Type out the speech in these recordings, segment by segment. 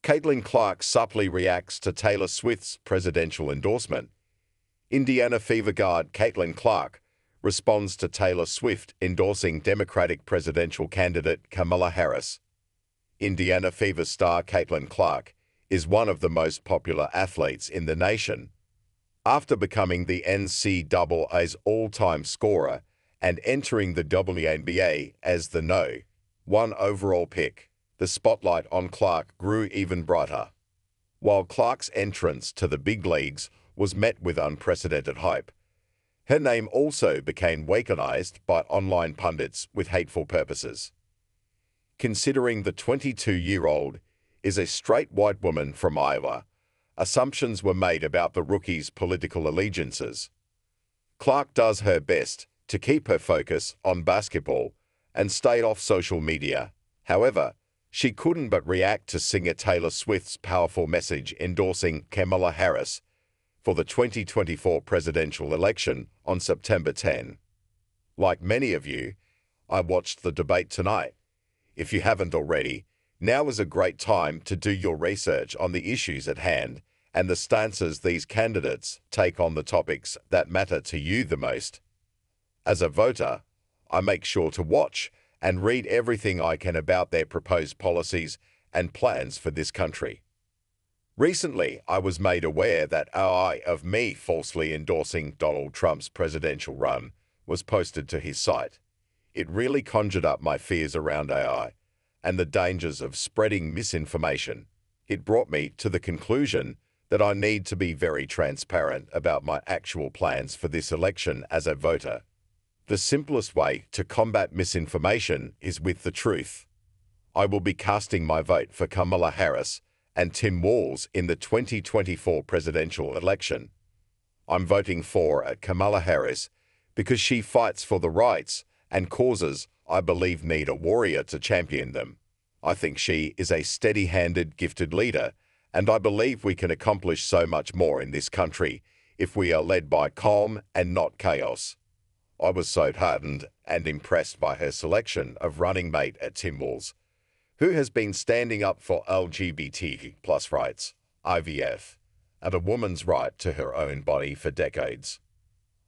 Caitlin Clark subtly reacts to Taylor Swift's presidential endorsement. Indiana Fever guard Caitlin Clark responds to Taylor Swift endorsing Democratic presidential candidate Kamala Harris. Indiana Fever star Caitlin Clark is one of the most popular athletes in the nation. After becoming the NCAA's all-time scorer and entering the WNBA as the No. 1 overall pick, the spotlight on Clark grew even brighter. While Clark's entrance to the big leagues was met with unprecedented hype, her name also became weaponized by online pundits with hateful purposes. Considering the 22-year-old is a straight white woman from Iowa, assumptions were made about the rookie's political allegiances. Clark does her best to keep her focus on basketball and stayed off social media. However, she couldn't but react to singer Taylor Swift's powerful message endorsing Kamala Harris for the 2024 presidential election on September 10. Like many of you, I watched the debate tonight. If you haven't already, now is a great time to do your research on the issues at hand and the stances these candidates take on the topics that matter to you the most. As a voter, I make sure to watch and read everything I can about their proposed policies and plans for this country. Recently, I was made aware that AI of me falsely endorsing Donald Trump's presidential run was posted to his site. It really conjured up my fears around AI and the dangers of spreading misinformation. It brought me to the conclusion that I need to be very transparent about my actual plans for this election as a voter. The simplest way to combat misinformation is with the truth. I will be casting my vote for Kamala Harris and Tim Walz in the 2024 presidential election. I'm voting for Kamala Harris because she fights for the rights and causes I believe need a warrior to champion them. I think she is a steady-handed, gifted leader, and I believe we can accomplish so much more in this country if we are led by calm and not chaos. I was so heartened and impressed by her selection of running mate at Tim Walz, who has been standing up for LGBT+ rights, IVF, and a woman's right to her own body for decades.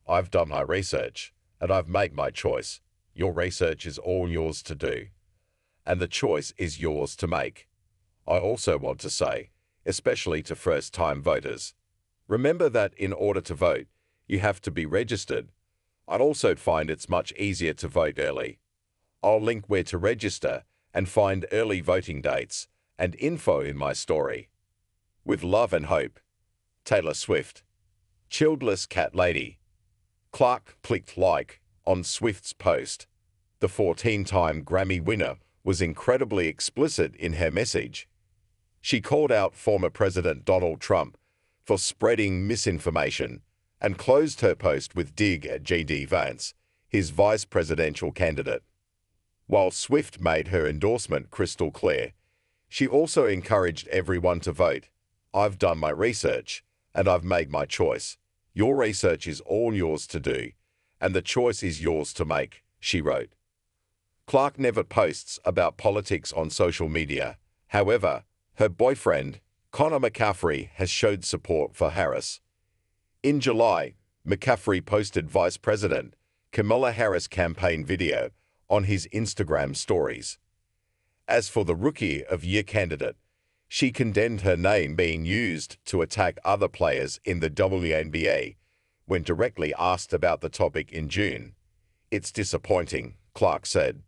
I've done my research, and I've made my choice. Your research is all yours to do, and the choice is yours to make. I also want to say, especially to first-time voters, remember that in order to vote, you have to be registered. I'd also find it's much easier to vote early. I'll link where to register and find early voting dates and info in my story. With love and hope, Taylor Swift. Childless Cat Lady. Clark clicked like on Swift's post. The 14-time Grammy winner was incredibly explicit in her message. She called out former President Donald Trump for spreading misinformation and closed her post with dig at J.D. Vance, his vice presidential candidate. While Swift made her endorsement crystal clear, she also encouraged everyone to vote. I've done my research, and I've made my choice. Your research is all yours to do, and the choice is yours to make, she wrote. Clark never posts about politics on social media. However, her boyfriend, Connor McCaffrey, has showed support for Harris. In July, McCaffrey posted Vice President Kamala Harris campaign video on his Instagram stories. As for the Rookie of Year candidate, she condemned her name being used to attack other players in the WNBA when directly asked about the topic in June. It's disappointing, Clark said.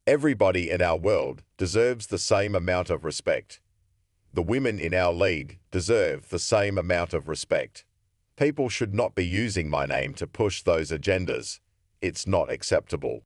Everybody in our world deserves the same amount of respect. The women in our league deserve the same amount of respect. People should not be using my name to push those agendas. It's not acceptable.